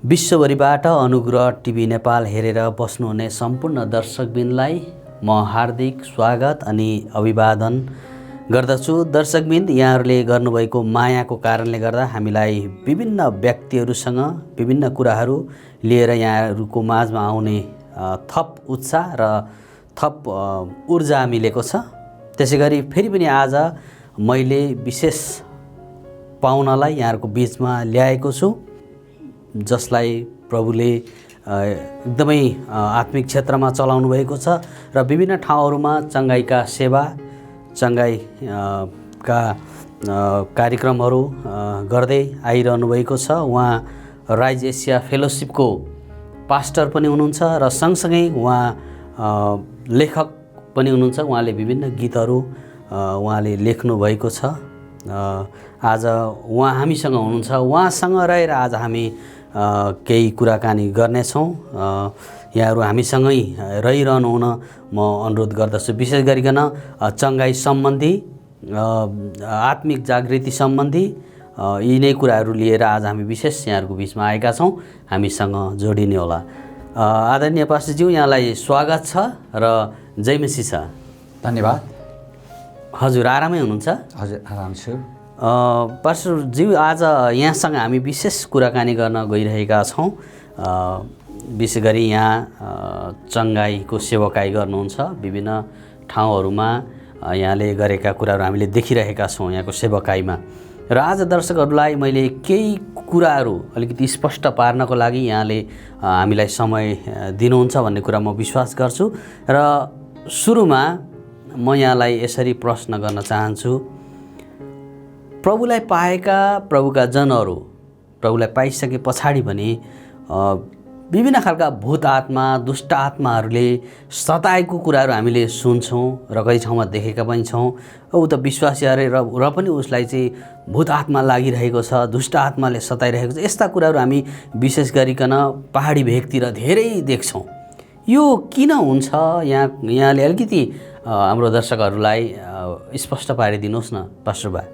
विश्वभरिबाट अनुग्रह टिभी नेपाल हेरेर बस्नुहुने सम्पूर्ण दर्शकबिनलाई म हार्दिक स्वागत अनि अभिवादन गर्दछु। दर्शकबिन, यहाँहरूले गर्नुभएको मायाको कारणले गर्दा हामीलाई विभिन्न व्यक्तिहरूसँग विभिन्न कुराहरू लिएर यहाँहरूको माझमा आउने थप उत्साह र थप ऊर्जा मिलेको छ। त्यसैगरी फेरि पनि आज मैले विशेष पाहुनालाई यहाँहरूको बीचमा ल्याएको छु, जसलाई प्रभुले एकदमै आत्मिक क्षेत्रमा चलाउनु भएको छ र विभिन्न ठाउँहरूमा चङ्गाइका सेवा, चङ्गाइका कार्यक्रमहरू गर्दै आइरहनु भएको छ। उहाँ राइज एसिया फेलोसिपको पास्टर पनि हुनुहुन्छ र सँगसँगै उहाँ लेखक पनि हुनुहुन्छ। उहाँले विभिन्न गीतहरू उहाँले लेख्नु भएको छ। आज उहाँ हामीसँग हुनुहुन्छ। उहाँसँग रहेर आज हामी केही कुराकानी गर्नेछौँ। यहाँहरू हामीसँगै रहिरहनु हुन म अनुरोध गर्दछु। विशेष गरिकन चङ्गाई सम्बन्धी, आत्मिक जागृति सम्बन्धी यिनै कुराहरू लिएर आज हामी विशेष यहाँहरूको बिचमा आएका छौँ। हामीसँग जोडिने होला। आदरणीय पास्टरज्यू, यहाँलाई स्वागत छ र जय मसीह छ। धन्यवाद। हजुर आरामै हुनुहुन्छ? हजुर आराम छु। पास्टरज्यू, आज यहाँसँग हामी विशेष कुराकानी गर्न गइरहेका छौँ। विशेष गरी यहाँ चङ्गाईको सेवकाई गर्नुहुन्छ। विभिन्न ठाउँहरूमा यहाँले गरेका कुराहरू हामीले देखिरहेका छौँ यहाँको सेवकाईमा। र आज दर्शकहरूलाई मैले केही कुराहरू अलिकति स्पष्ट पार्नको लागि यहाँले हामीलाई समय दिनुहुन्छ भन्ने कुरा म विश्वास गर्छु। र सुरुमा म यहाँलाई यसरी प्रश्न गर्न चाहन्छु। प्रभुलाई पाएका प्रभुका जनहरू, प्रभुलाई पाइसके पछाडि पनि विभिन्न खालका भूत आत्मा, दुष्ट आत्माहरूले सताएको कुराहरू हामीले सुन्छौँ र कति ठाउँमा देखेका पनि छौँ। ऊ त विश्वासी अरे र पनि उसलाई चाहिँ भूत आत्मा लागिरहेको छ, दुष्ट आत्माले सताइरहेको छ। यस्ता कुराहरू हामी विशेष गरिकन पहाडी भेगतिर धेरै देख्छौँ। यो किन हुन्छ? यहाँले अलिकति हाम्रो दर्शकहरूलाई स्पष्ट पारिदिनुहोस् न पास्टर बा।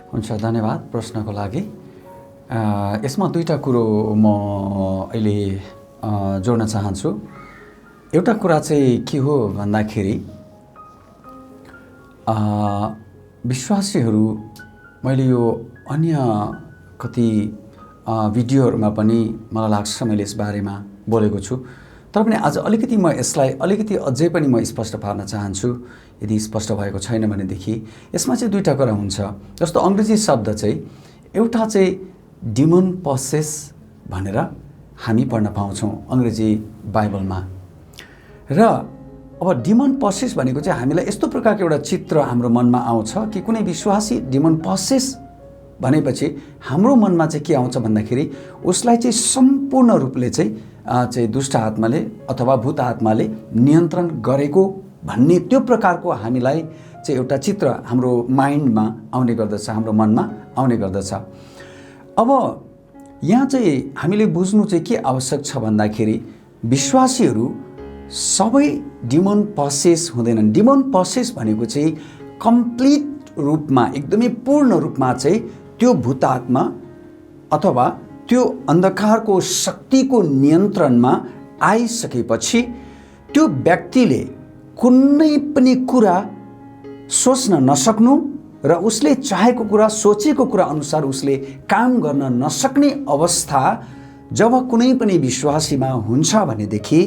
हुन्छ, धन्यवाद प्रश्नको लागि। यसमा दुईवटा कुरो म अहिले जोड्न चाहन्छु। एउटा कुरा चाहिँ के हो भन्दाखेरि विश्वासीहरू, मैले यो अन्य कति भिडियोहरूमा पनि मलाई लाग्छ मैले यस बारेमा बोलेको छु, तर पनि आज अलिकति म यसलाई अलिकति अझै पनि म स्पष्ट पार्न चाहन्छु। यदि स्पष्ट भएको छैन भनेदेखि यसमा चाहिँ दुईवटा कुरा हुन्छ। जस्तो अङ्ग्रेजी शब्द चाहिँ, एउटा चाहिँ डिमन पसेस भनेर हामी पढ्न पाउँछौँ अङ्ग्रेजी बाइबलमा। र अब डिमन पसेस भनेको चाहिँ हामीलाई यस्तो प्रकारको एउटा चित्र हाम्रो मनमा आउँछ कि कुनै विश्वासी डिमन पसेस भनेपछि हाम्रो मनमा चाहिँ के आउँछ भन्दाखेरि उसलाई चाहिँ सम्पूर्ण रूपले चाहिँ दुष्ट आत्माले अथवा भूत आत्माले नियन्त्रण गरेको भन्ने त्यो प्रकारको हामीलाई चाहिँ एउटा चित्र हाम्रो माइन्डमा आउने गर्दछ, हाम्रो मनमा आउने गर्दछ। अब यहाँ चाहिँ हामीले बुझ्नु चाहिँ के आवश्यक छ भन्दाखेरि विश्वासीहरू सबै डिमन पसेस हुँदैनन्। डिमन पसेस भनेको चाहिँ कम्प्लिट रूपमा, एकदमै पूर्ण रूपमा चाहिँ त्यो भूत आत्मा अथवा त्यो अन्धकारको शक्तिको नियन्त्रणमा आइसकेपछि त्यो व्यक्तिले कुनै पनि कुरा सोच्न नसक्नु र उसले चाहेको कुरा, सोचेको कुरा अनुसार उसले काम गर्न नसक्ने अवस्था जब कुनै पनि विश्वासीमा हुन्छ भनेदेखि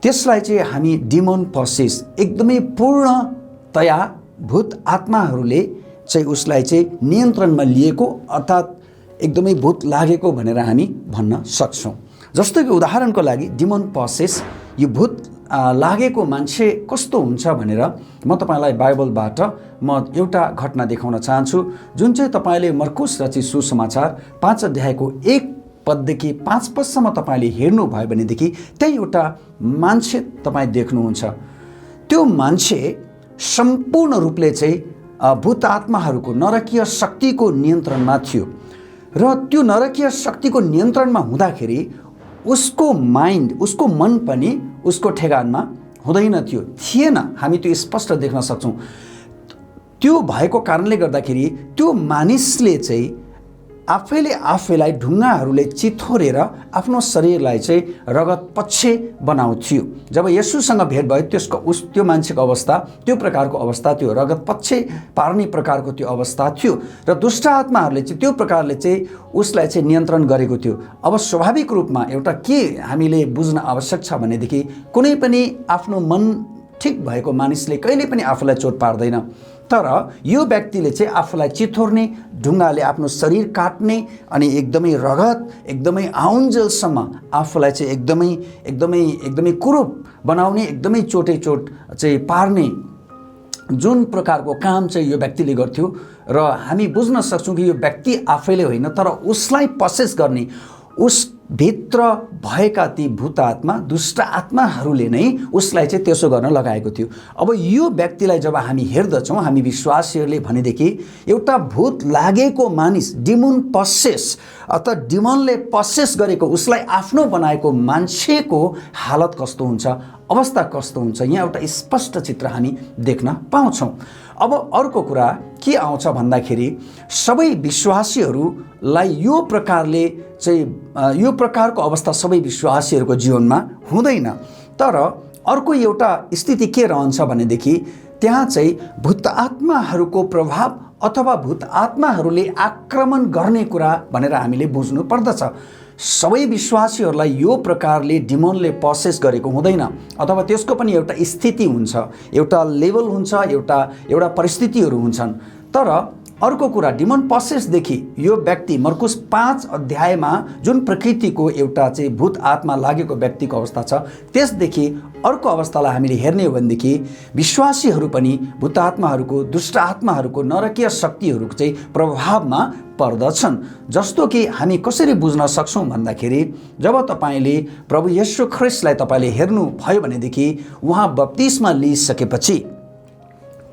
त्यसलाई चाहिँ हामी डिमन पसेस, एकदमै पूर्णतया भूत आत्माहरूले चाहिँ उसलाई चाहिँ नियन्त्रणमा लिएको अर्थात् एकदमै भूत लागेको भनेर हामी भन्न सक्छौँ। जस्तो कि उदाहरणको लागि डिमन पसेस, यो भूत लागेको मान्छे कस्तो हुन्छ भनेर म तपाईँलाई बाइबलबाट म एउटा घटना देखाउन चाहन्छु, जुन चाहिँ तपाईँले मर्कुस रचित सुसमाचार 5 अध्यायको 1 पददेखि 5 पदसम्म तपाईँले हेर्नुभयो भनेदेखि त्यही एउटा मान्छे तपाईँ देख्नुहुन्छ। त्यो मान्छे सम्पूर्ण रूपले चाहिँ भूत आत्माहरूको नरकीय शक्तिको नियन्त्रणमा थियो र त्यो नरकीय शक्तिको नियन्त्रणमा हुँदाखेरि उसको माइन्ड, उसको मन पनि उसको ठेगानमा हुँदैन थिएन। हामी त्यो स्पष्ट देख्न सक्छौँ। त्यो भएको कारणले गर्दाखेरि त्यो मानिसले चाहिँ आफैले आफैलाई ढुङ्गाहरूले चिथोरेर आफ्नो शरीरलाई चाहिँ रगतपक्षे बनाउँथ्यो। जब येशूसँग भेट भयो त्यो मान्छेको अवस्था, त्यो प्रकारको अवस्था थियो, रगतपक्षे पार्ने प्रकारको त्यो अवस्था थियो र दुष्ट आत्माहरूले चाहिँ त्यो प्रकारले चाहिँ उसलाई चाहिँ नियन्त्रण गरेको थियो। अब स्वाभाविक रूपमा एउटा के हामीले बुझ्न आवश्यक छ भनेदेखि कुनै पनि आफ्नो मन ठिक भएको मानिसले कहिले पनि आफूलाई चोट पार्दैन, तर यो व्यक्तिले चाहिँ आफूलाई चिथोर्ने, ढुङ्गाले आफ्नो शरीर काट्ने अनि एकदमै रगत एकदमै आउन्जेलसम्म आफूलाई चाहिँ एकदमै कुरूप बनाउने, एकदमै चोट चाहिँ पार्ने जुन प्रकारको काम चाहिँ यो व्यक्तिले गर्थ्यो र हामी बुझ्न सक्छौँ कि यो व्यक्ति आफैले होइन तर उसलाई पसेस गर्ने, उस भित्र भएका ती भूत आत्मा, दुष्ट आत्माहरूले नै उसलाई चाहिँ त्यसो गर्न लगाएको थियो। अब यो व्यक्तिलाई जब हामी हेर्दछौँ, हामी विश्वासीहरूले भनेदेखि एउटा भूत लागेको मानिस, डिमन पसेस अथवा डिमनले पसेस गरेको, उसलाई आफ्नो बनाएको मान्छेको हालत कस्तो हुन्छ, अवस्था कस्तो हुन्छ, यहाँ एउटा स्पष्ट चित्र हामी देख्न पाउँछौँ। अब अर्को कुरा के आउँछ भन्दाखेरि सबै विश्वासीहरूलाई यो प्रकारले चाहिँ यो प्रकारको अवस्था सबै विश्वासीहरूको जीवनमा हुँदैन, तर अर्को एउटा स्थिति के रहन्छ भनेदेखि त्यहाँ चाहिँ भूत आत्माहरूको प्रभाव अथवा भूत आत्माहरूले आक्रमण गर्ने कुरा भनेर हामीले बुझ्नु पर्दछ। सबै विश्वासीहरूलाई यो प्रकारले डिमनले पसेस गरेको हुँदैन, अथवा त्यसको पनि एउटा स्थिति हुन्छ, एउटा लेभल हुन्छ, एउटा परिस्थितिहरू हुन्छन्। तर अर्को कुरा, डिमन पसेसदेखि यो व्यक्ति मर्कुस 5 अध्यायमा जुन प्रकृतिको एउटा चाहिँ भूत आत्मा लागेको व्यक्तिको अवस्था छ, त्यसदेखि अर्को अवस्थालाई हामीले हेर्ने हो भनेदेखि विश्वासीहरू पनि भूत आत्माहरूको, दुष्ट आत्माहरूको, नरकीय शक्तिहरूको चाहिँ प्रभावमा पर्दछन्। जस्तो कि हामी कसरी बुझ्न सक्छौँ भन्दाखेरि जब तपाईँले प्रभु येशू ख्रिस्टलाई तपाईँले हेर्नुभयो भनेदेखि उहाँ बप्तिस्मा लिइसकेपछि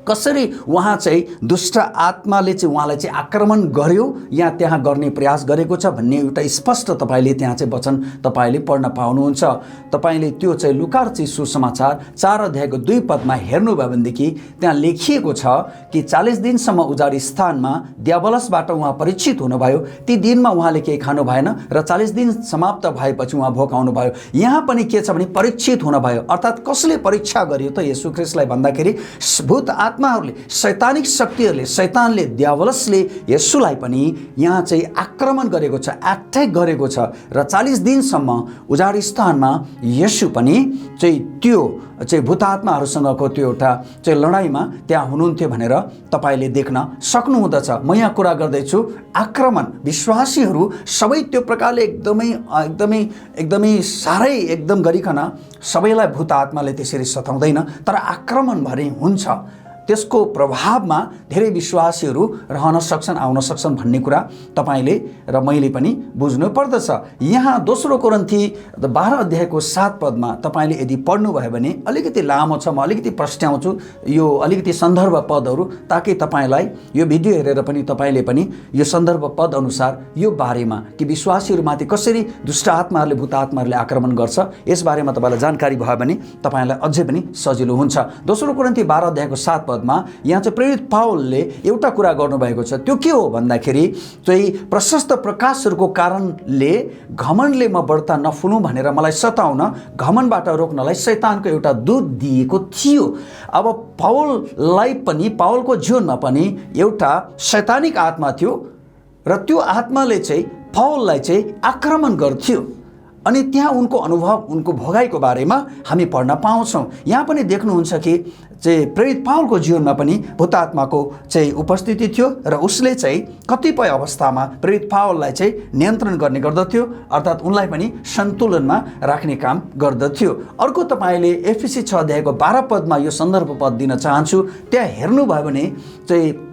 कसरी उहाँ चाहिँ दुष्ट आत्माले चाहिँ उहाँलाई चाहिँ आक्रमण गर्यो या त्यहाँ गर्ने प्रयास गरेको छ भन्ने एउटा स्पष्ट तपाईँले त्यहाँ चाहिँ वचन तपाईँले पढ्न पाउनुहुन्छ। तपाईँले त्यो चाहिँ लुका रचित सुसमाचार 4 अध्यायको 2 पदमा हेर्नुभयो भनेदेखि त्यहाँ लेखिएको छ कि 40 दिनसम्म उजाड स्थानमा दियावलसबाट उहाँ परीक्षित हुनुभयो। ती दिनमा उहाँले केही खानु भएन र 40 दिन समाप्त भएपछि उहाँ भोक आउनुभयो। यहाँ पनि के छ भने परीक्षित हुनुभयो, अर्थात् कसले परीक्षा गर्यो त येशू ख्रिस्टलाई भन्दाखेरि भूत आत्माहरूले, शैतानिक शक्तिहरूले, शैतानले, दियावलसले येशूलाई पनि यहाँ चाहिँ आक्रमण गरेको छ, अट्याक गरेको छ र 40 दिनसम्म उजाड स्थानमा येशू पनि चाहिँ त्यो चाहिँ भूत आत्माहरूसँगको त्यो एउटा चाहिँ लडाइँमा त्यहाँ हुनुहुन्थ्यो भनेर तपाईँले देख्न सक्नुहुँदछ। म यहाँ कुरा गर्दैछु आक्रमण, विश्वासीहरू सबै त्यो प्रकारले एकदमै साह्रै एकदम गरिकन सबैलाई भूत आत्माले त्यसरी सताउँदैन, तर आक्रमण भने हुन्छ। त्यसको प्रभावमा धेरै विश्वासीहरू रहन सक्छन्, आउन सक्छन् भन्ने कुरा तपाईँले र मैले पनि बुझ्नु पर्दछ। यहाँ दोस्रो कोरिन्थी 12 अध्यायको 7 पदमा तपाईँले यदि पढ्नुभयो भने अलिकति लामो छ, म अलिकति प्रस्ट्याउँछु यो अलिकति सन्दर्भ पदहरू, ताकि तपाईँलाई यो भिडियो हेरेर पनि तपाईँले पनि यो सन्दर्भ पद अनुसार यो बारेमा कि विश्वासीहरूमाथि कसरी दुष्ट आत्माहरूले, भूत आत्माहरूले आक्रमण गर्छ, यसबारेमा तपाईँलाई जानकारी भयो भने तपाईँलाई अझै पनि सजिलो हुन्छ। दोस्रो कोरिन्थी 12 अध्यायको 7 पदमा यहाँ चाहिँ प्रेरित पावलले एउटा कुरा गर्नुभएको छ। त्यो के हो भन्दाखेरि चाहिँ प्रशस्त प्रकाशहरूको कारणले घमण्डले म बढ्ता नफुलौँ भनेर मलाई सताउन, घमण्डबाट रोक्नलाई शैतानको एउटा दूत दिएको थियो। अब पावललाई पनि, पावलको जीवनमा पनि एउटा शैतानिक आत्मा थियो र त्यो आत्माले चाहिँ पावललाई चाहिँ आक्रमण गर्थ्यो अनि त्यहाँ उनको अनुभव, उनको भोगाइको बारेमा हामी पढ्न पाउँछौँ। यहाँ पनि देख्नुहुन्छ कि चाहिँ प्रेरित पावलको जीवनमा पनि भूत आत्माको चाहिँ उपस्थिति थियो र उसले चाहिँ कतिपय अवस्थामा प्रेरित पावललाई चाहिँ नियन्त्रण गर्ने गर्दथ्यो, अर्थात् उनलाई पनि सन्तुलनमा राख्ने काम गर्दथ्यो। अर्को तपाईँले एफिसी 6 अध्यायको 12 पदमा यो सन्दर्भ पद दिन चाहन्छु। त्यहाँ हेर्नुभयो भने चाहिँ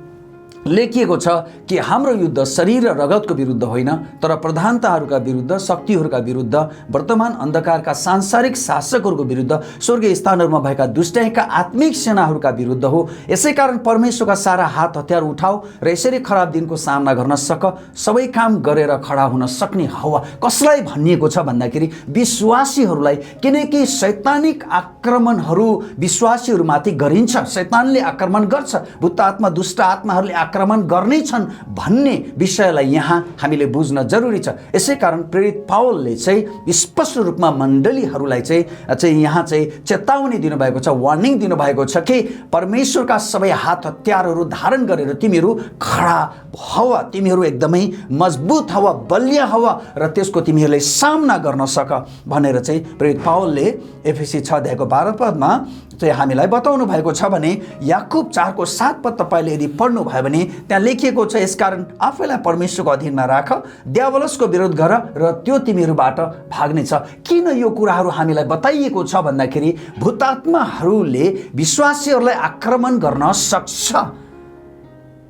लेखिएको छ कि हाम्रो युद्ध शरीर र रगतको विरुद्ध होइन, तर प्रधानताहरूका विरुद्ध, शक्तिहरूका विरुद्ध, वर्तमान अन्धकारका सांसारिक शासकहरूको विरुद्ध, स्वर्गीय स्थानहरूमा भएका दुष्टाइका आत्मिक सेनाहरूका विरुद्ध हो। यसै कारण परमेश्वरका सारा हात हतियार उठाऊ र यसरी खराब दिनको सामना गर्न सबै काम गरेर खडा हुन सक्ने हवा। कसलाई भनिएको छ भन्दाखेरि विश्वासीहरूलाई, किनकि शैतानिक आक्रमणहरू विश्वासीहरूमाथि गरिन्छ, शैतानले आक्रमण गर्छ, भूत आत्मा, दुष्ट आत्माहरूले आक्रमण गर्ने छन् भन्ने विषयलाई यहाँ हामीले बुझ्न जरुरी छ। यसै कारण प्रेरित पावलले चाहिँ स्पष्ट रूपमा मण्डलीहरूलाई चाहिँ यहाँ चाहिँ चेतावनी दिनुभएको छ, वार्निङ दिनुभएको छ कि परमेश्वरका सबै हात हतियारहरू धारण गरेर तिमीहरू खडा हव, तिमीहरू एकदमै मजबुत हव, बलिया हव र त्यसको तिमीहरूले सामना गर्न सक भनेर चाहिँ प्रेरित पावलले एफएसी 6:12 चाहिँ हामीलाई बताउनु भएको छ भने याकुब 4:7 तपाईँले यदि पढ्नु भयो भने त्यहाँ लेखिएको छ, यसकारण आफैलाई परमेश्वरको अधीनमा राख, दियावलसको विरोध गर र त्यो तिमीहरूबाट भाग्नेछ। किन यो कुराहरू हामीलाई बताइएको छ भन्दाखेरि भूतात्माहरूले विश्वासीहरूलाई आक्रमण गर्न सक्छ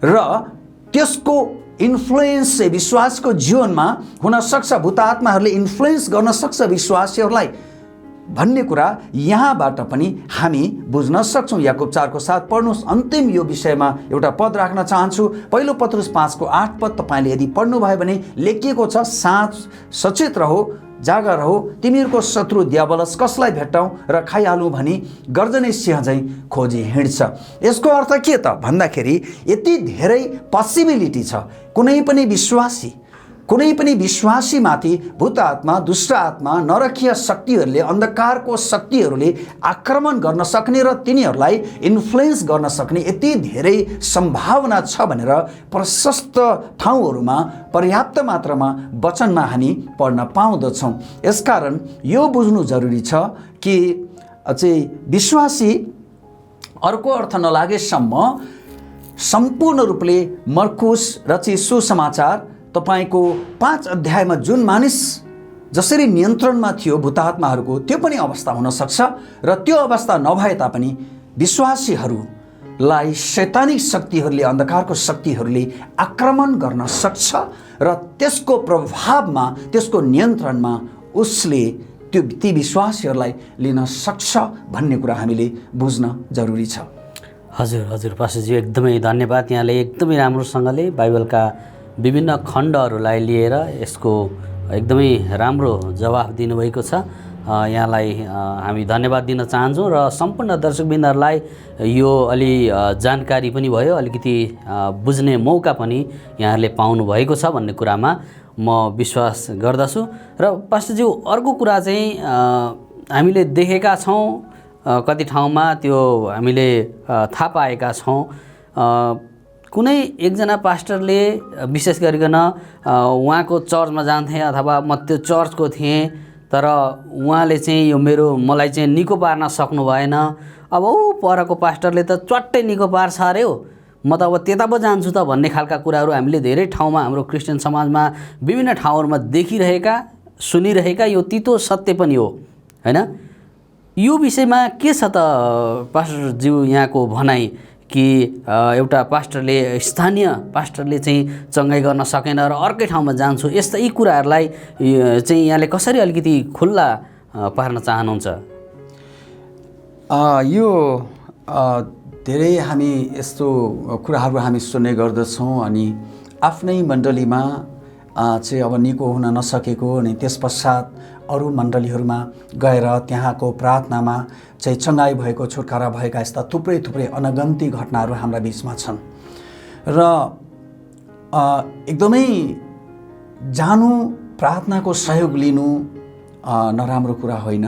र त्यसको इन्फ्लुएन्स चाहिँ विश्वासको जीवनमा हुन सक्छ, भूतात्माहरूले इन्फ्लुएन्स गर्न सक्छ विश्वासीहरूलाई भन्ने कुरा यहाँबाट पनि हामी बुझ्न सक्छौँ। याकुब 4:7 पढ्नुहोस्। अन्तिम यो विषयमा एउटा पद राख्न चाहन्छु। पहिलो पत्रुस 5:8 तपाईँले यदि पढ्नुभयो भने लेखिएको छ, साँझ सचेत रहो, जागा रहो, तिमीहरूको शत्रु दियावलस कसलाई भेट्टाउँ र खाइहालौँ भनी गर्जने सिंह चाहिँ खोजी हिँड्छ। यसको अर्थ के त भन्दाखेरि यति धेरै पोसिबिलिटी छ कुनै पनि विश्वासीमाथि भूत आत्मा, दुष्ट आत्मा, नरकीय शक्तिहरूले, अन्धकारको शक्तिहरूले आक्रमण गर्न सक्ने र तिनीहरूलाई इन्फ्लुएन्स गर्न सक्ने यति धेरै सम्भावना छ भनेर प्रशस्त ठाउँहरूमा पर्याप्त मात्रामा वचनमा हामी पढ्न पाउँदछौँ। यसकारण यो बुझ्नु जरुरी छ कि चाहिँ विश्वासी अर्को अर्थ नलागेसम्म सम्पूर्ण रूपले मर्कुस रचित सुसमाचार तपाईको 5 अध्यायमा जुन मानिस जसरी नियन्त्रणमा थियो भूतात्माहरूको त्यो पनि अवस्था हुन सक्छ र त्यो अवस्था नभए तापनि विश्वासीहरूलाई शैतानिक शक्तिहरूले, अन्धकारको शक्तिहरूले आक्रमण गर्न सक्छ र त्यसको प्रभावमा, त्यसको नियन्त्रणमा उसले ती विश्वासीहरूलाई लिन सक्छ भन्ने कुरा हामीले बुझ्न जरुरी छ। हजुर पास्टरजी एकदमै धन्यवाद। यहाँले एकदमै राम्रोसँगले बाइबलका विभिन्न खण्डहरूलाई लिएर यसको एकदमै राम्रो जवाफ दिनुभएको छ। यहाँलाई हामी धन्यवाद दिन चाहन्छौँ र सम्पूर्ण दर्शकवृन्दहरूलाई यो अलि जानकारी पनि भयो, अलिकति बुझ्ने मौका पनि यहाँहरूले पाउनुभएको छ भन्ने कुरामा म विश्वास गर्दछु। र पास्टरज्यू अर्को कुरा चाहिँ हामीले देखेका छौँ, कति ठाउँमा त्यो हामीले थाहा पाएका छौँ, कुनै एकजना पास्टरले विशेष गरिकन उहाँको चर्चमा जान्थे अथवा म त्यो चर्चको थिएँ, तर उहाँले चाहिँ यो मलाई चाहिँ निको पार्न सक्नु भएन, अब ऊ परको पास्टरले त चट्टै निको पार्छ अरे हो, म त अब त्यता पो जान्छु त भन्ने खालका कुराहरू हामीले धेरै ठाउँमा हाम्रो क्रिस्चियन समाजमा विभिन्न ठाउँहरूमा देखिरहेका, सुनिरहेका यो तितो सत्य पनि हो हैन। यो विषयमा के छ त पास्टरज्यू यहाँको भनाइ कि एउटा पास्टरले, स्थानीय पास्टरले चाहिँ चङ्गाई गर्न सकेन र अर्कै ठाउँमा जान्छु, यस्ता यी कुराहरूलाई चाहिँ यहाँले कसरी अलिकति खुल्ला पार्न चाहनुहुन्छ? यो धेरै हामी यस्तो कुराहरू हामी सुन्ने गर्दछौँ अनि आफ्नै मण्डलीमा चाहिँ अब निको हुन नसकेको अनि त्यस पश्चात अरू मण्डलीहरूमा गएर त्यहाँको प्रार्थनामा चाहिँ चङ्गाई भएको, छुटकारा भएका यस्ता थुप्रै अनगन्ती घटनाहरू हाम्रा बिचमा छन् र एकदमै जानु, प्रार्थनाको सहयोग लिनु नराम्रो कुरा होइन,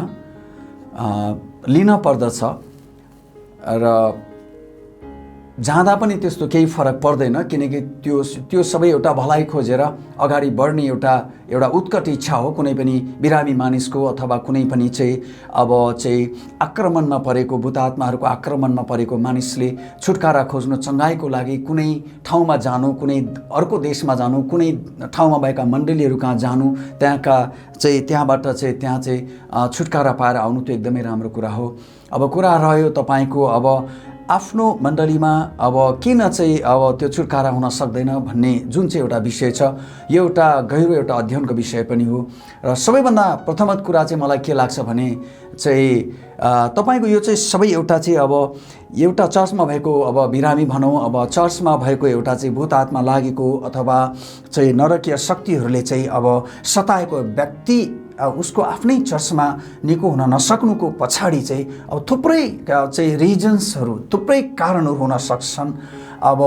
लिन पर्दछ र जाँदा पनि त्यस्तो केही फरक पर्दैन किनकि त्यो सबै एउटा भलाइ खोजेर अगाडि बढ्ने एउटा उत्कट इच्छा हो कुनै पनि बिरामी मानिसको अथवा कुनै पनि चाहिँ अब चाहिँ आक्रमणमा परेको, भूतात्माहरूको आक्रमणमा परेको मानिसले छुटकारा खोज्नु, चङ्गाईको लागि कुनै ठाउँमा जानु, कुनै अर्को देशमा जानु, कुनै ठाउँमा भएका मण्डलीहरू कहाँ जानु, त्यहाँबाट त्यहाँ छुटकारा पाएर आउनु, त्यो एकदमै राम्रो कुरा हो। अब कुरा रह्यो तपाईँको अब आफ्नो मण्डलीमा अब किन चाहिँ अब त्यो छुटकारा हुन सक्दैन भन्ने जुन चाहिँ एउटा विषय छ, यो एउटा गहिरो एउटा अध्ययनको विषय पनि हो र सबैभन्दा प्रथमत कुरा चाहिँ मलाई के लाग्छ भने चाहिँ तपाईँको यो चाहिँ सबै एउटा चाहिँ अब एउटा चर्चमा भएको अब बिरामी भनौँ, अब चर्चमा भएको एउटा चाहिँ भूत आत्मा लागेको अथवा चाहिँ नरकीय शक्तिहरूले चाहिँ अब सताएको व्यक्ति उसको आफ्नै चर्चमा निको हुन नसक्नुको पछाडि चाहिँ अब थुप्रै चाहिँ रिजन्सहरू, थुप्रै कारणहरू हुन सक्छन्। अब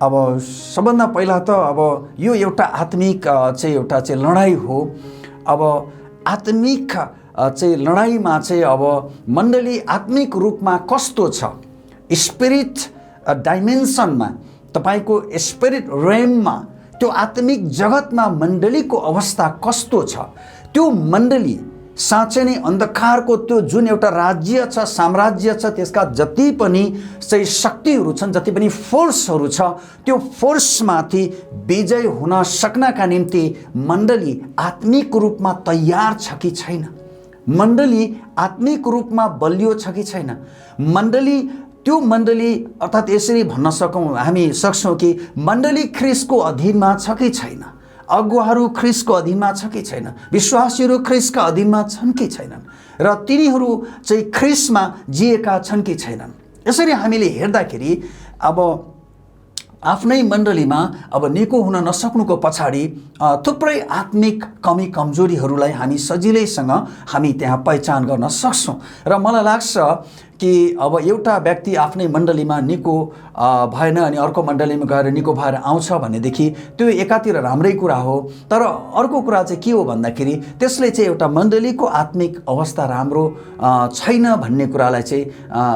अब सबभन्दा पहिला त अब यो एउटा आत्मिक एउटा लडाइँ हो। अब आत्मिक लडाइँमा अब मण्डली आत्मिक रूपमा कस्तो छ, स्पिरिट डाइमेन्सनमा, तपाईको स्पिरिट रेममा, त्यो आत्मिक जगतमा मण्डलीको अवस्था कस्तो छ, त्यो मण्डली साँच्चै नै अन्धकारको त्यो जुन एउटा राज्य छ, साम्राज्य छ, त्यसका जति पनि शक्तिहरू छन्, जति पनि फोर्सहरू छ, त्यो फोर्समाथि विजय हुन सक्नका निम्ति मण्डली आत्मिक रूपमा तयार छ कि छैन, मण्डली आत्मिक रूपमा बलियो छ कि छैन, मण्डली त्यो मण्डली अर्थात् यसरी भन्न हामी सक्छौँ कि मण्डली ख्रीष्टको अधीनमा छ कि छैन, अगुवाहरू ख्रीष्टको अधीनमा छ कि छैन, विश्वासीहरू ख्रीष्टका अधीनमा छन् कि छैनन्, र तिनीहरू चाहिँ ख्रीष्टमा जिएका छन् कि छैनन्। यसरी हामीले हेर्दाखेरि अब आफ्नै मण्डलीमा अब निको हुन नसक्नुको पछाडि थुप्रै आत्मिक कमी कमजोरीहरूलाई हामी सजिलैसँग हामी त्यहाँ पहिचान गर्न सक्छौँ। र मलाई लाग्छ कि अब एउटा व्यक्ति आफ्नै मण्डलीमा निको भएन अनि अर्को मण्डलीमा गएर निको भएर आउँछ भनेदेखि त्यो एकातिर राम्रै कुरा हो, तर अर्को कुरा चाहिँ के हो भन्दाखेरि त्यसले चाहिँ एउटा मण्डलीको आत्मिक अवस्था राम्रो छैन भन्ने कुरालाई चाहिँ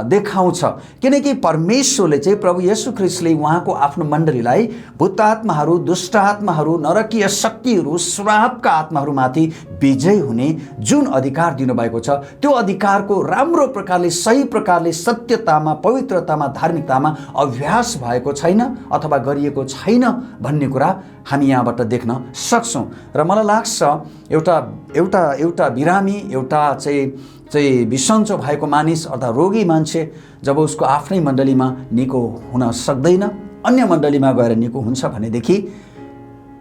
देखाउँछ। किनकि परमेश्वरले चाहिँ प्रभु येशू ख्रीष्टले उहाँको आफ्नो मण्डलीलाई भूत आत्माहरू, दुष्ट आत्माहरू, नरकीय शक्तिहरू, श्रापका आत्माहरूमाथि विजय हुने जुन अधिकार दिनुभएको छ, त्यो अधिकारको राम्रो प्रकारले, सही प्रकारले, सत्यतामा, पवित्रतामा, धार्मिकतामा अभ्यास भएको छैन अथवा गरिएको छैन भन्ने कुरा हामी यहाँबाट देख्न सक्छौँ। र मलाई लाग्छ एउटा बिरामी, एउटा चाहिँ बिसन्चो भएको मानिस अर्थात् रोगी मान्छे जब उसको आफ्नै मण्डलीमा निको हुन सक्दैन, अन्य मण्डलीमा गएर निको हुन्छ भनेदेखि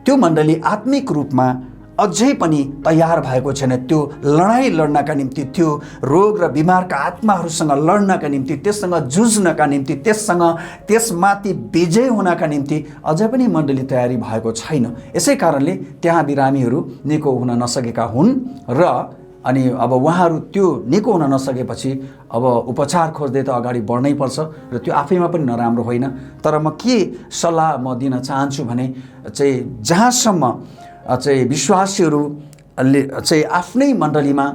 त्यो मण्डली आत्मिक रूपमा अझै पनि तयार भएको छैन त्यो लडाइँ लड्नका निम्ति, त्यो रोग र बिमारका आत्माहरूसँग लड्नका निम्ति, त्यससँग जुझ्नका निम्ति, त्यसमाथि विजय हुनका निम्ति अझै पनि मण्डली तयारी भएको छैन। यसै कारणले त्यहाँ बिरामीहरू निको हुन नसकेका हुन् र अनि अब उहाँहरू त्यो निको हुन नसकेपछि अब उपचार खोज्दै त अगाडि बढ्नै पर्छ र त्यो आफैमा पनि नराम्रो होइन। तर म के सल्लाह दिन चाहन्छु भने जहाँसम्म विश्वासीहरूले आफ्नै मण्डलीमा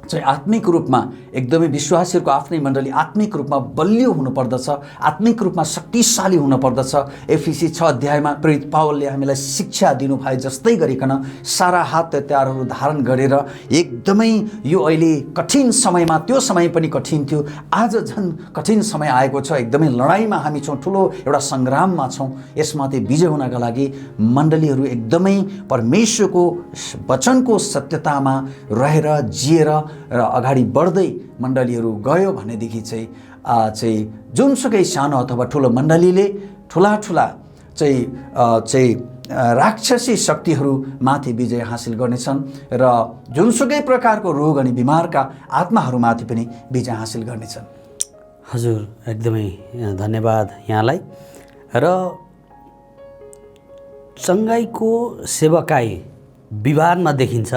आत्मिक रूपमा एकदमै विश्वासीहरूको आफ्नै मण्डली आत्मिक रूपमा बलियो हुनुपर्दछ, आत्मिक रूपमा शक्तिशाली हुनुपर्दछ। एफिसी 6 अध्यायमा प्रेरित पावलले हामीलाई शिक्षा दिनुभए जस्तै गरिकन सारा हात हतियारहरू धारण गरेर एकदमै यो अहिले कठिन समयमा, त्यो समय पनि कठिन थियो, आज झन् कठिन समय आएको छ, एकदमै लडाइँमा हामी छौँ, ठुलो एउटा सङ्ग्राममा छौँ। यसमाथि विजय हुनका लागि मण्डलीहरू एकदमै परमेश्वरको वचनको सत्यतामा रहेर जिएर र अगाडि बढ्दै मण्डलीहरू गयो भनेदेखि चाहिँ जुनसुकै सानो अथवा ठुलो मण्डलीले ठुला राक्षसी शक्तिहरू माथि विजय हासिल गर्नेछन् र जुनसुकै प्रकारको रोग अनि बिमारका आत्माहरूमाथि पनि विजय हासिल गर्नेछन्। हजुर, एकदमै धन्यवाद यहाँलाई। र चङ्गाईको सेवकाई विवादमा देखिन्छ।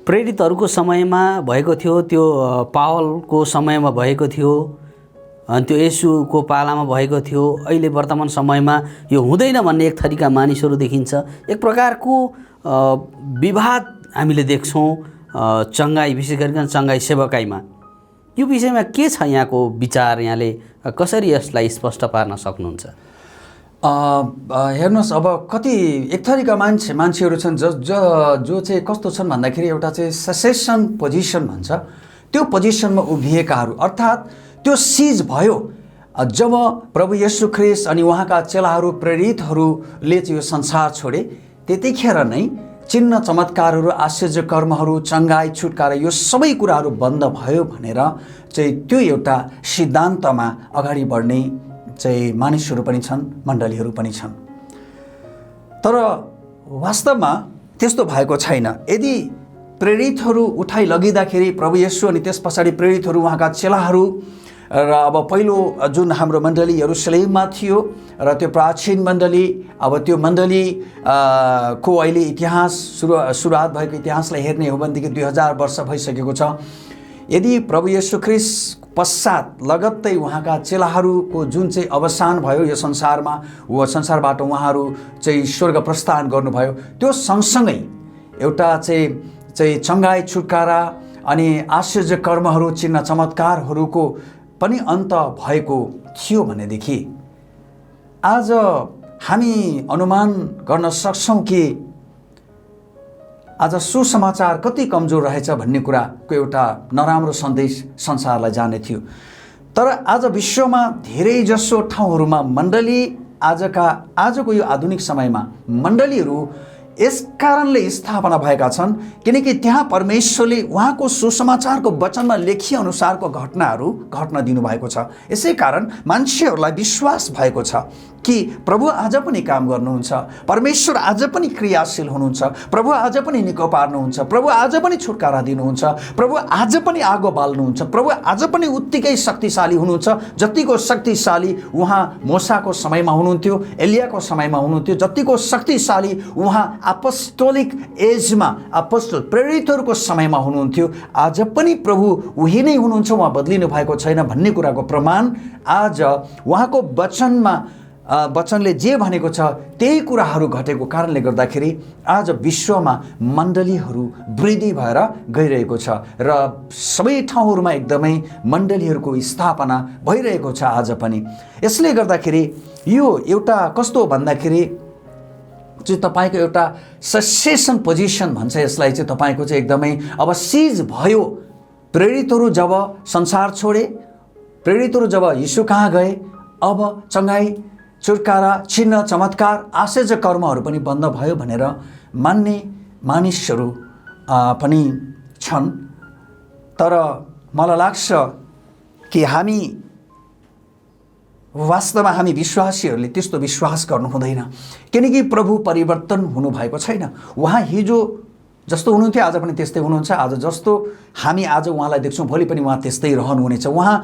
प्रेरितहरूको समयमा भएको थियो, त्यो पावलको समयमा भएको थियो, अनि त्यो येशूको पालामा भएको थियो। अहिले वर्तमान समयमा यो हुँदैन भन्ने एक थरीका मानिसहरू देखिन्छ। एक प्रकारको विवाद हामीले देख्छौँ चङ्गाई, विशेष गरिकन चङ्गाई सेवकाईमा। यो विषयमा के छ यहाँको विचार? यहाँले कसरी यसलाई स्पष्ट पार्न सक्नुहुन्छ? हेर्नुहोस्, अब कति एक थरीका मान्छेहरू छन् जो चाहिँ कस्तो छन् भन्दाखेरि एउटा चाहिँ सेसेसन पोजिसन भन्छ, त्यो पोजिसनमा उभिएकाहरू, अर्थात् त्यो सिज भयो जब प्रभु येशू ख्रीष्ट अनि उहाँका चेलाहरू प्रेरितहरूले चाहिँ यो संसार छोडे, त्यतिखेर नै चिन्ह चमत्कारहरू, आश्चर्य कर्महरू, चङ्गाई, छुटकारा, यो सबै कुराहरू बन्द भयो भनेर चाहिँ त्यो एउटा सिद्धान्तमा अगाडि बढ्ने मानिसहरू पनि छन्, मण्डलीहरू पनि छन्। तर वास्तवमा त्यस्तो भएको छैन। यदि प्रेरितहरू उठाइ लगिँदाखेरि प्रभु येशू अनि त्यस पछाडि प्रेरितहरू, उहाँका चेलाहरू र अब पहिलो जुन हाम्रो मण्डली यरुशलेममा थियो र त्यो प्राचीन मण्डली, अब त्यो मण्डली को अहिले इतिहास सुरुवात भएको इतिहासलाई हेर्ने हो भनेदेखि 2000 वर्ष भइसकेको छ। यदि प्रभु येशू ख्रीष्ट पश्चात लगत्तै उहाँका चेलाहरूको जुन चाहिँ अवसान भयो यो संसारमा, संसारबाट उहाँहरू चाहिँ स्वर्ग प्रस्थान गर्नुभयो, त्यो सँगसँगै एउटा चाहिँ चङ्गाई, छुटकारा अनि आश्चर्य कर्महरू, चिन्ह चमत्कारहरूको पनि अन्त भएको थियो भनेदेखि आज हामी अनुमान गर्न सक्छौँ कि आज सुसमाचार कति कमजोर रहेछ भन्ने कुराको एउटा नराम्रो सन्देश संसारलाई जाने थियो। तर आज विश्वमा धेरै जसो ठाउँहरूमा मण्डली आजको यो आधुनिक समयमा मण्डलीहरू यस कारणले स्थापना भएका छन् किनकि त्यहाँ परमेश्वरले उहाँको सुसमाचारको वचनमा लेखिए अनुसारको घटनाहरू घट्न दिनुभएको छ। यसै कारण मान्छेहरूलाई विश्वास भएको छ कि प्रभु आज पनि काम गर्नुहुन्छ, परमेश्वर आज पनि क्रियाशील हुनुहुन्छ, प्रभु आज पनि निको पार्नुहुन्छ, प्रभु आज पनि छुटकारा दिनुहुन्छ, प्रभु आज पनि आगो बाल्नुहुन्छ, प्रभु आज पनि उत्तिकै शक्तिशाली हुनुहुन्छ जतिको शक्तिशाली उहाँ मोसाको समयमा हुनुहुन्थ्यो, एलियाको समयमा हुनुहुन्थ्यो, जतिको शक्तिशाली उहाँ अपोस्टोलिक एजमा अपोस्टल प्रेरितहरूको समयमा हुनुहुन्थ्यो, आज पनि प्रभु उही नै हुनुहुन्छ, उहाँ बदलिनु भएको छैन भन्ने कुराको प्रमाण आज उहाँको वचनले जे भनेको छ त्यही कुराहरू घटेको कारणले गर्दाखेरि आज विश्वमा मण्डलीहरू वृद्धि भएर गइरहेको छ र सबै ठाउँहरूमा एकदमै मण्डलीहरूको स्थापना भइरहेको छ आज पनि। यसले गर्दाखेरि यो एउटा कस्तो भन्दाखेरि चाहिँ तपाईँको एउटा ससेसन पोजिसन भन्छ यसलाई चाहिँ, तपाईँको चाहिँ एकदमै अब सिज भयो। प्रेरितहरू जब संसार छोडे, प्रेरितहरू जब यीशु कहाँ गए, अब चङ्गाई, छुटकारा, चिन्ह, चमत्कार, आश्चर्य कर्महरू पनि बन्द भयो भनेर मान्ने मानिसहरू पनि छन्। तर मलाई लाग्छ कि वास्तवमा हामी विश्वासीहरूले त्यस्तो विश्वास गर्नु हुँदैन किनकि प्रभु परिवर्तन हुनुभएको छैन। उहाँ हिजो जस्तो हुनुहुन्थ्यो आज पनि त्यस्तै हुनुहुन्छ। आज जस्तो हामी आज उहाँलाई देख्छौँ भोलि पनि उहाँ त्यस्तै रहनुहुनेछ। उहाँ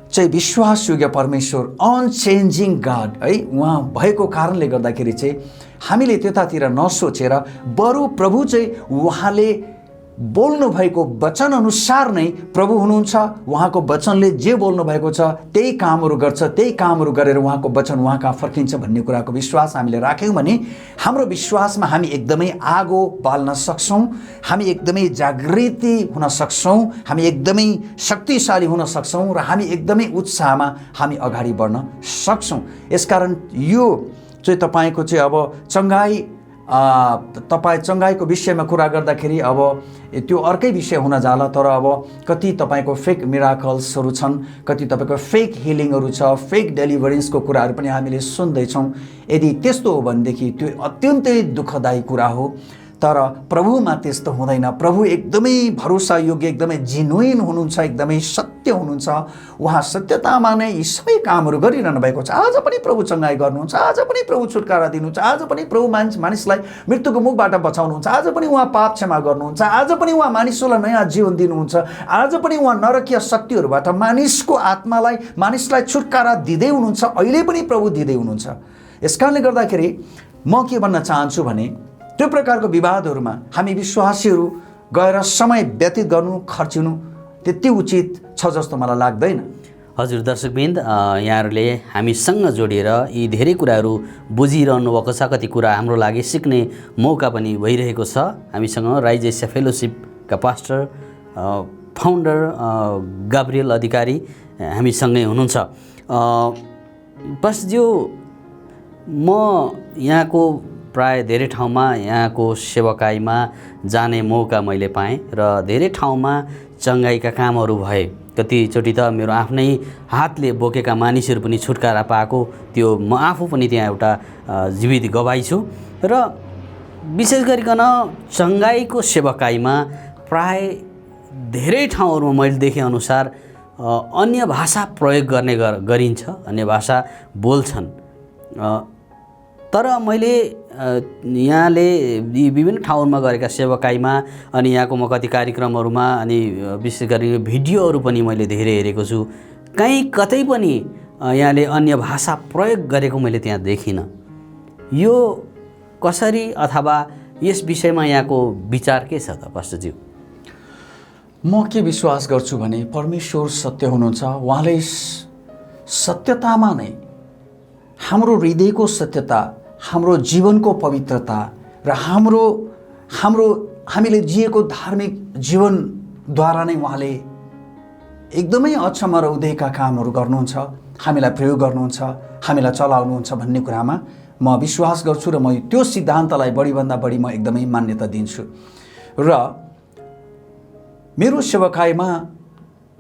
चाहिँ विश्वासयोग्य परमेश्वर, अनचेन्जिङ गॉड है, उहाँ भएको कारणले गर्दाखेरि चाहिँ हामीले त्यतातिर नसोचेर बरु प्रभु चाहिँ उहाँले बोल्नु भएको वचन अनुसार नै प्रभु हुनुहुन्छ। उहाँको वचनले जे बोल्नु भएको छ त्यही कामहरू गर्छ, त्यही कामहरू गरेर उहाँको वचन उहाँ कहाँ फर्किन्छ भन्ने कुराको विश्वास हामीले राख्यौँ भने हाम्रो विश्वासमा हामी एकदमै आगो बाल्न सक्छौँ, हामी एकदमै जागृति हुन सक्छौँ, हामी एकदमै शक्तिशाली हुन सक्छौँ र हामी एकदमै उत्साहमा हामी अगाडि बढ्न सक्छौँ। यसकारण यो चाहिँ तपाईँको चाहिँ अब तपाईँ चङ्गाईको विषयमा कुरा गर्दाखेरि अब त्यो अर्कै विषय हुन जाला। तर अब कति तपाईँको फेक मिराकल्सहरू छन्, कति तपाईँको फेक हिलिङहरू छ, फेक डेलिभरेन्सको कुराहरू पनि हामीले सुन्दैछौँ। यदि त्यस्तो हो भनेदेखि त्यो अत्यन्तै दुःखदायी कुरा हो। तर प्रभुमा त्यस्तो हुँदैन। प्रभु एकदमै भरोसा योग्य, एकदमै जेन्युइन हुनुहुन्छ, एकदमै सत्य हुनुहुन्छ। उहाँ सत्यतामा नै यी सबै कामहरू गरिरहनु भएको छ। आज पनि प्रभु चङ्गाई गर्नुहुन्छ, आज पनि प्रभु छुटकारा दिनुहुन्छ, आज पनि प्रभु मानिसलाई मृत्युको मुखबाट बचाउनुहुन्छ, आज पनि उहाँ पाप क्षमा गर्नुहुन्छ, आज पनि उहाँ मानिसहरूलाई नयाँ जीवन दिनुहुन्छ, आज पनि उहाँ नरकीय शक्तिहरूबाट मानिसको आत्मालाई, मानिसलाई छुटकारा दिँदै हुनुहुन्छ, अहिले पनि प्रभु दिँदै हुनुहुन्छ। यसकारणले गर्दाखेरि म के भन्न चाहन्छु भने त्यो प्रकारको विवादहरूमा हामी विश्वासीहरू गएर समय व्यतीत गर्नु, खर्चिनु त्यति उचित छ जस्तो मलाई लाग्दैन। हजुर दर्शकवृन्द, यहाँहरूले हामीसँग जोडिएर यी धेरै कुराहरू बुझिरहनु भएको छ। कति कुरा हाम्रो लागि सिक्ने मौका पनि भइरहेको छ। हामीसँग राइज एसिया फेलोसिपका पास्टर फाउन्डर गाब्रिएल अधिकारी हामीसँगै हुनुहुन्छ। पास्टरज्यू, म यहाँको प्राय धेरै ठाउँमा यहाँको सेवकाईमा जाने मौका मैले पाएँ र धेरै ठाउँमा चङ्गाईका कामहरू भए। कतिचोटि त मेरो आफ्नै हातले बोकेका मानिसहरू पनि छुटकारा पाएको त्यो म आफू पनि त्यहाँ एउटा जीवित गवाई छु। र विशेष गरिकन चङ्गाईको सेवकाईमा प्राय धेरै ठाउँहरूमा मैले देखेअनुसार अन्य भाषा प्रयोग गरिन्छ, अन्य भाषा बोल्छन्। तर मैले यहाँले विभिन्न ठाउँमा गरेका सेवकाईमा अनि यहाँको म कति कार्यक्रमहरूमा अनि विशेष गरी भिडियोहरू पनि मैले धेरै हेरेको छु। कहीँ कतै पनि यहाँले अन्य भाषा प्रयोग गरेको मैले त्यहाँ देखिनँ। यो कसरी, अथवा यस विषयमा यहाँको विचार के छ त पास्टरज्यू? म के विश्वास गर्छु भने परमेश्वर सत्य हुनुहुन्छ। उहाँले सत्यतामा नै हाम्रो हृदयको सत्यता, हाम्रो जीवनको पवित्रता र हामीले जिएको धार्मिक जीवनद्वारा नै उहाँले एकदमै अक्षम र उदयका कामहरू गर्नुहुन्छ, हामीलाई प्रयोग गर्नुहुन्छ, हामीलाई चलाउनुहुन्छ भन्ने कुरामा म विश्वास गर्छु र म त्यो सिद्धान्तलाई बढीभन्दा बढी म एकदमै मान्यता दिन्छु। र मेरो सेवकाईमा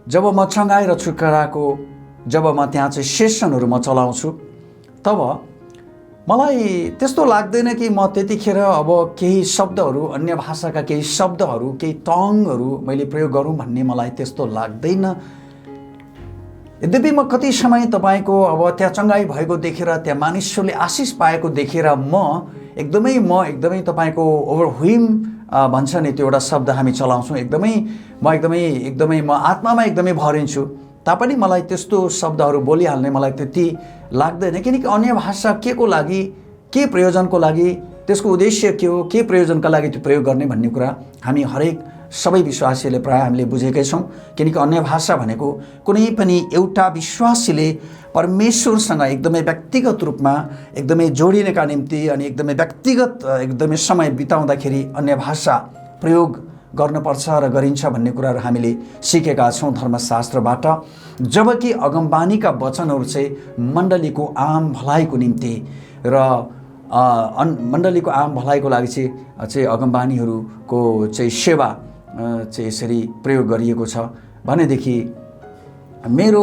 जब म चङ्गाई र छुटकाराको जब म त्यहाँ चाहिँ सेसनहरू म चलाउँछु, तब मलाई त्यस्तो लाग्दैन कि म त्यतिखेर अब केही शब्दहरू, अन्य भाषाका केही शब्दहरू, केही टङहरू मैले प्रयोग गरौँ भन्ने मलाई त्यस्तो लाग्दैन। यद्यपि म कति समय तपाईँको अब त्यहाँ चङ्गाई भएको देखेर, त्यहाँ मानिसहरूले आशिष पाएको देखेर म एकदमै तपाईँको ओभरव्हिम भन्छ नि त्यो एउटा शब्द हामी चलाउँछौँ, एकदमै म आत्मामा एकदमै भरिन्छु। तापनि मलाई त्यस्तो शब्दहरू बोलिहाल्ने मलाई त्यति लाग्दैन, किनकि अन्य भाषा के को लागि, के प्रयोजनको लागि, त्यसको उद्देश्य के हो, के प्रयोजनका लागि त्यो प्रयोग गर्ने भन्ने कुरा हामी हरेक सबै विश्वासीले प्रायः हामीले बुझेकै छौँ। किनकि अन्य भाषा भनेको कुनै पनि एउटा विश्वासीले परमेश्वरसँग एकदमै व्यक्तिगत रूपमा एकदमै जोडिनका निम्ति अनि एकदमै व्यक्तिगत एकदमै समय बिताउँदाखेरि अन्य भाषा प्रयोग गर्नुपर्छ र गरिन्छ भन्ने कुराहरू हामीले सिकेका छौँ धर्मशास्त्रबाट। जबकि अगमबानीका वचनहरू चाहिँ मण्डलीको आम भलाइको निम्ति र मण्डलीको आम भलाइको लागि चाहिँ अगमबानीहरूको चाहिँ सेवा चाहिँ यसरी प्रयोग गरिएको छ भनेदेखि मेरो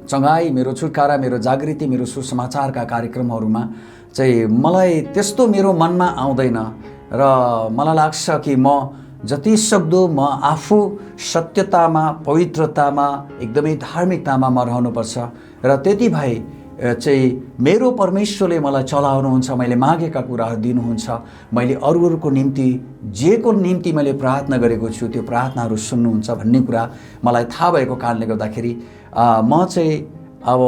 चङ्गाई, मेरो छुटकारा, मेरो जागृति, मेरो सुसमाचारका कार्यक्रमहरूमा चाहिँ मलाई त्यस्तो मेरो मनमा आउँदैन र मलाई लाग्छ कि म जति सक्दो म आफू सत्यतामा, पवित्रतामा, एकदमै धार्मिकतामा म रहनुपर्छ र त्यति भए चाहिँ मेरो परमेश्वरले मलाई चलाउनुहुन्छ, मैले मागेका कुराहरू दिनुहुन्छ, मैले अरूहरूको निम्ति जेको निम्ति मैले प्रार्थना गरेको छु त्यो प्रार्थनाहरू सुन्नुहुन्छ भन्ने कुरा मलाई थाहा भएको कारणले गर्दाखेरि म चाहिँ अब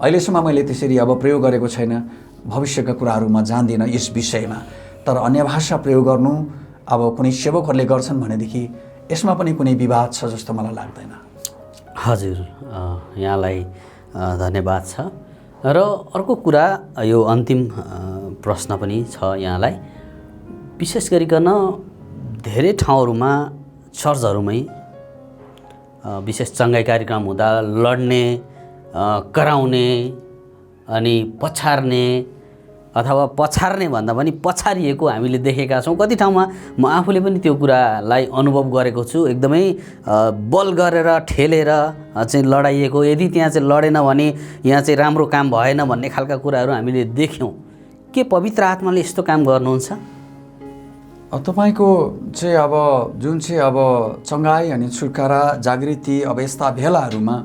अहिलेसम्म मैले त्यसरी अब प्रयोग गरेको छैन। भविष्यका कुराहरू म जान्दिनँ यस विषयमा, तर अन्य भाषा प्रयोग गर्नु अब कुनै सेवकहरूले गर्छन् भनेदेखि यसमा पनि कुनै विवाद छ जस्तो मलाई लाग्दैन। हजुर, यहाँलाई धन्यवाद छ। र अर्को कुरा, यो अन्तिम प्रश्न पनि छ यहाँलाई। विशेष गरिकन धेरै ठाउँहरूमा, चर्चहरूमै विशेष चङ्गाई कार्यक्रम हुँदा लड्ने, कराउने अनि पछार्ने अथवा पछार्ने भन्दा पनि पछारिएको हामीले देखेका छौँ। कति ठाउँमा म आफूले पनि त्यो कुरालाई अनुभव गरेको छु। एकदमै बल गरेर ठेलेर चाहिँ लडाइएको, यदि त्यहाँ चाहिँ लडेन भने यहाँ चाहिँ राम्रो काम भएन भन्ने खालका कुराहरू हामीले देख्यौँ। के पवित्र आत्माले यस्तो काम गर्नुहुन्छ? तपाईँको चाहिँ अब जुन चाहिँ अब चङ्गाई अनि छुटकारा, जागृति, अब यस्ता भेलाहरूमा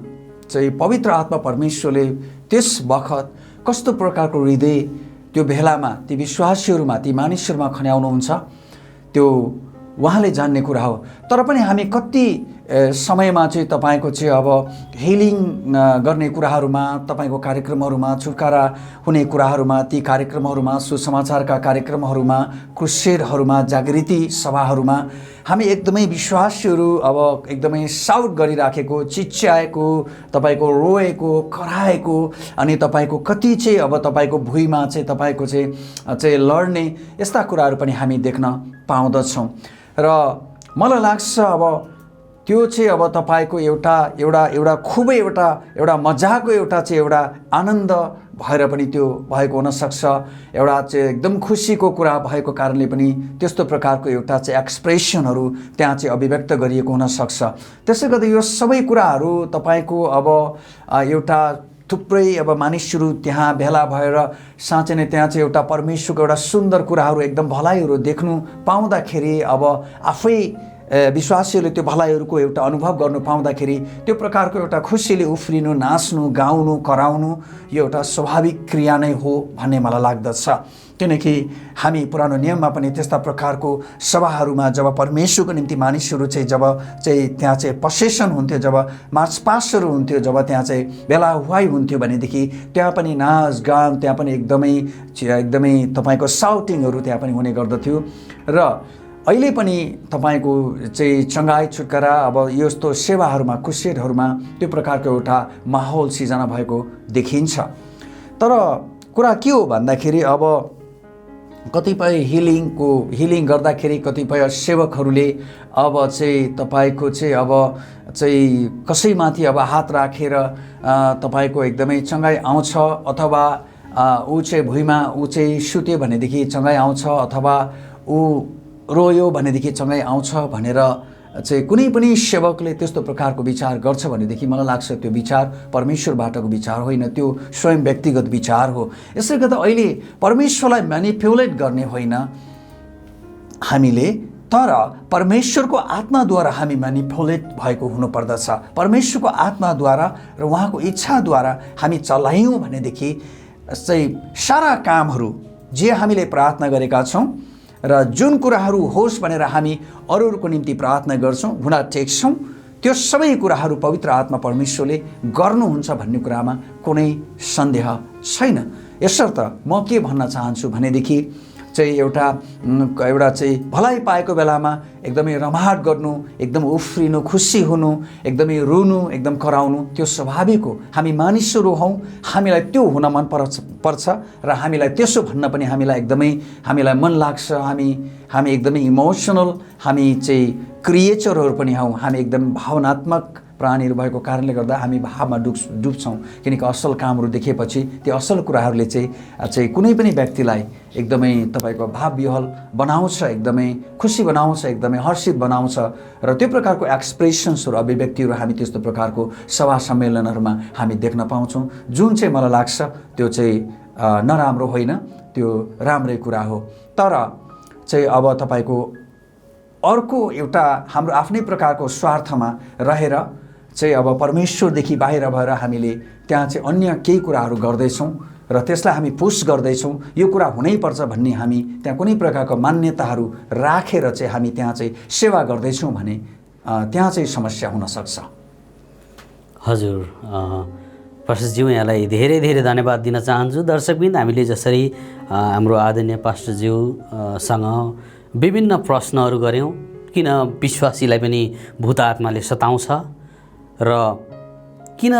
चाहिँ पवित्र आत्मा परमेश्वरले त्यस बखत कस्तो प्रकारको हृदय त्यो भेलामा ती विश्वासीहरूमा, ती मानिसहरूमा खन्याउनुहुन्छ त्यो उहाँले जान्ने कुरा हो। तर पनि हामी कति समयमा चाहिँ तपाईँको चाहिँ अब हिलिङ गर्ने कुराहरूमा, तपाईँको कार्यक्रमहरूमा, छुटकारा हुने कुराहरूमा, ती कार्यक्रमहरूमा, सुसमाचारका कार्यक्रमहरूमा, क्रुसेडहरूमा, जागृति सभाहरूमा हामी एकदमै विश्वासीहरू अब एकदमै साउट गरिराखेको, चिच्याएको, तपाईँको रोएको, कराएको अनि तपाईँको कति चाहिँ अब तपाईँको भुइँमा चाहिँ तपाईँको चाहिँ लड्ने यस्ता कुराहरू पनि हामी देख्न पाउँदछौँ। र मलाई लाग्छ अब त्यो चाहिँ अब तपाईँको एउटा खुबै एउटा मजाको एउटा आनन्द भएर पनि त्यो भएको हुनसक्छ। एउटा चाहिँ एकदम खुसीको कुरा भएको कारणले पनि त्यस्तो प्रकारको एउटा चाहिँ एक्सप्रेसनहरू त्यहाँ चाहिँ अभिव्यक्त गरिएको हुनसक्छ। त्यसै गर्दा यो सबै कुराहरू तपाईँको अब एउटा थुप्रै अब मानिसहरू त्यहाँ भेला भएर साँच्चै नै त्यहाँ चाहिँ एउटा परमेश्वरको एउटा सुन्दर कुराहरू, एकदम भलाइहरू देख्नु पाउँदाखेरि अब आफै विश्वासीहरूले त्यो भलाइहरूको एउटा अनुभव गर्नु पाउँदाखेरि त्यो प्रकारको एउटा खुसीले उफ्रिनु, नाच्नु, गाउनु, कराउनु यो एउटा स्वाभाविक क्रिया नै हो भन्ने मलाई लाग्दछ। किनकि हामी पुरानो नियममा पनि त्यस्ता प्रकारको सभाहरूमा जब परमेश्वरको निम्ति मानिसहरू चाहिँ जब चाहिँ त्यहाँ चाहिँ पसेसन हुन्थ्यो, जब मार्च पास्टहरू हुन्थ्यो, जब त्यहाँ चाहिँ भेला हुवाई हुन्थ्यो भनेदेखि त्यहाँ पनि नाच गान, त्यहाँ पनि एकदमै तपाईँको साउटिङहरू त्यहाँ पनि हुने गर्दथ्यो। र अहिले पनि तपाईँको चाहिँ चङ्गाई छुटकारा अब यस्तो सेवाहरूमा क्रुसेडहरूमा त्यो प्रकारको एउटा माहौल सिर्जना भएको देखिन्छ। तर कुरा के हो भन्दाखेरि अब कतिपय हिलिङ गर्दाखेरि कतिपय सेवकहरूले अब चाहिँ तपाईँको चाहिँ अब चाहिँ कसैमाथि अब हात राखेर तपाईँको एकदमै चङ्गाई आउँछ, अथवा ऊ चाहिँ भुइँमा ऊ चाहिँ सुत्यो भनेदेखि चङ्गाई आउँछ, अथवा ऊ रोयो भनेदेखि चङ्गाई आउँछ भनेर चाहिँ कुनै पनि सेवकले त्यस्तो प्रकारको विचार गर्छ भनेदेखि मलाई लाग्छ त्यो विचार परमेश्वरबाटको विचार होइन, त्यो स्वयं व्यक्तिगत विचार हो। यसले गर्दा अहिले परमेश्वरलाई म्यानिपुलेट गर्ने होइन हामीले, तर परमेश्वरको आत्माद्वारा हामी म्यानिपुलेट भएको हुनुपर्दछ। परमेश्वरको आत्माद्वारा र उहाँको इच्छाद्वारा हामी चलायौँ भनेदेखि चाहिँ सारा कामहरू जे हामीले प्रार्थना गरेका छौँ र जुन कुराहरू होस् भनेर हामी अरूहरूको निम्ति प्रार्थना गर्छौँ, घुँडा टेक्छौँ, त्यो सबै कुराहरू पवित्र आत्मा परमेश्वरले गर्नुहुन्छ भन्ने कुरामा कुनै सन्देह छैन। यसर्थ म के भन्न चाहन्छु भनेदेखि चाहिँ एउटा चाहिँ भलाइ पाएको बेलामा एकदमै रमाहट गर्नु, एकदम उफ्रिनु, खुसी हुनु, एकदमै रुनु, एकदम कराउनु त्यो स्वाभाविक हो। हामी मानिसहरू हौँ, हामीलाई त्यो हुन मन पर्छ र हामीलाई त्यसो भन्न पनि हामीलाई मन लाग्छ। हामी एकदमै इमोसनल, हामी चाहिँ क्रिएचरहरू पनि हौँ। हामी एकदम भावनात्मक प्राणीहरू भएको कारणले गर्दा हामी भावमा डुब्छौँ, किनकि असल कामहरू देखेपछि त्यो असल कुराहरूले चाहिँ कुनै पनि व्यक्तिलाई एकदमै तपाईँको भाव विह्वल बनाउँछ, एकदमै खुसी बनाउँछ, एकदमै हर्षित बनाउँछ र त्यो प्रकारको एक्सप्रेसन्सहरू, अभिव्यक्तिहरू हामी त्यस्तो प्रकारको सभा सम्मेलनहरूमा हामी देख्न पाउँछौँ, जुन चाहिँ मलाई लाग्छ त्यो चाहिँ नराम्रो होइन, त्यो राम्रै कुरा हो। तर चाहिँ अब तपाईँको अर्को एउटा हाम्रो आफ्नै प्रकारको स्वार्थमा रहेर चाहिँ अब परमेश्वरदेखि बाहिर भएर हामीले त्यहाँ चाहिँ अन्य केही कुराहरू गर्दैछौँ र त्यसलाई हामी पुस गर्दैछौँ, यो कुरा हुनैपर्छ भन्ने हामी त्यहाँ कुनै प्रकारको मान्यताहरू राखेर चाहिँ हामी त्यहाँ चाहिँ सेवा गर्दैछौँ भने त्यहाँ चाहिँ समस्या हुनसक्छ। हजुर, पास्टरज्यू यहाँलाई धेरै धेरै धन्यवाद दिन चाहन्छु। दर्शकबिन, हामीले जसरी हाम्रो आदरणीय पास्टरज्यूसँग विभिन्न प्रश्नहरू गऱ्यौँ, किन विश्वासीलाई पनि भूत आत्माले सताउँछ र किन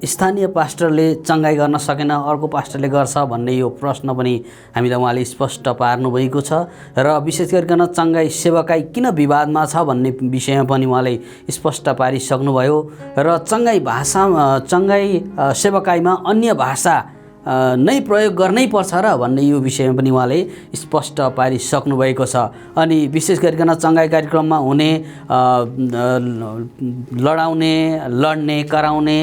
स्थानीय पास्टरले चङ्गाई गर्न सकेन, अर्को पास्टरले गर्छ भन्ने यो प्रश्न पनि हामीलाई उहाँले स्पष्ट पार्नुभएको छ। र विशेष गरिकन चङ्गाई सेवकाई किन विवादमा छ भन्ने विषयमा पनि उहाँले स्पष्ट पारिसक्नुभयो र चङ्गाई सेवकाईमा अन्य भाषा नै प्रयोग गर्नै पर्छ र भन्ने यो विषयमा पनि उहाँले स्पष्ट पारिसक्नु भएको छ। अनि विशेष गरिकन चङ्गाई कार्यक्रममा हुने लड्ने कराउने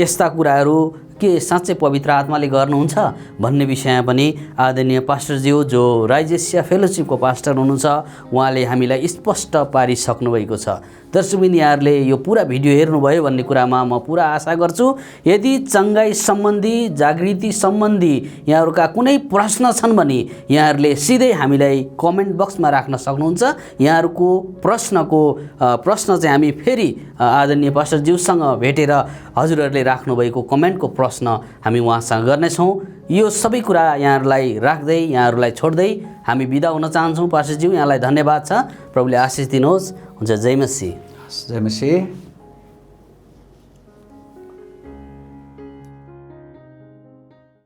यस्ता कुराहरू के साँच्चै पवित्र आत्माले गर्नुहुन्छ भन्ने विषयमा पनि आदरणीय पास्टरज्यू जो राइज एसिया फेलोसिपको पास्टर हुनुहुन्छ उहाँले हामीलाई स्पष्ट पारिसक्नु भएको छ। दर्शकबिन, यहाँहरूले यो पुरा भिडियो हेर्नुभयो भन्ने कुरामा म पुरा आशा गर्छु। यदि चङ्गाई सम्बन्धी, जागृति सम्बन्धी यहाँहरूका कुनै प्रश्न छन् भने यहाँहरूले सिधै हामीलाई कमेन्ट बक्समा राख्न सक्नुहुन्छ। यहाँहरूको प्रश्न चाहिँ हामी फेरि आदरणीय पास्टरज्यूसँग भेटेर हजुरहरूले राख्नुभएको कमेन्टको प्रश्न हामी उहाँसँग गर्नेछौँ। यो सबै कुरा यहाँहरूलाई राख्दै, यहाँहरूलाई छोड्दै हामी बिदा हुन चाहन्छौँ। पास्टरज्यू, यहाँलाई धन्यवाद छ। प्रभुले आशिष दिनुहोस्। हुन्छ। जय मसीह। जय मसीह।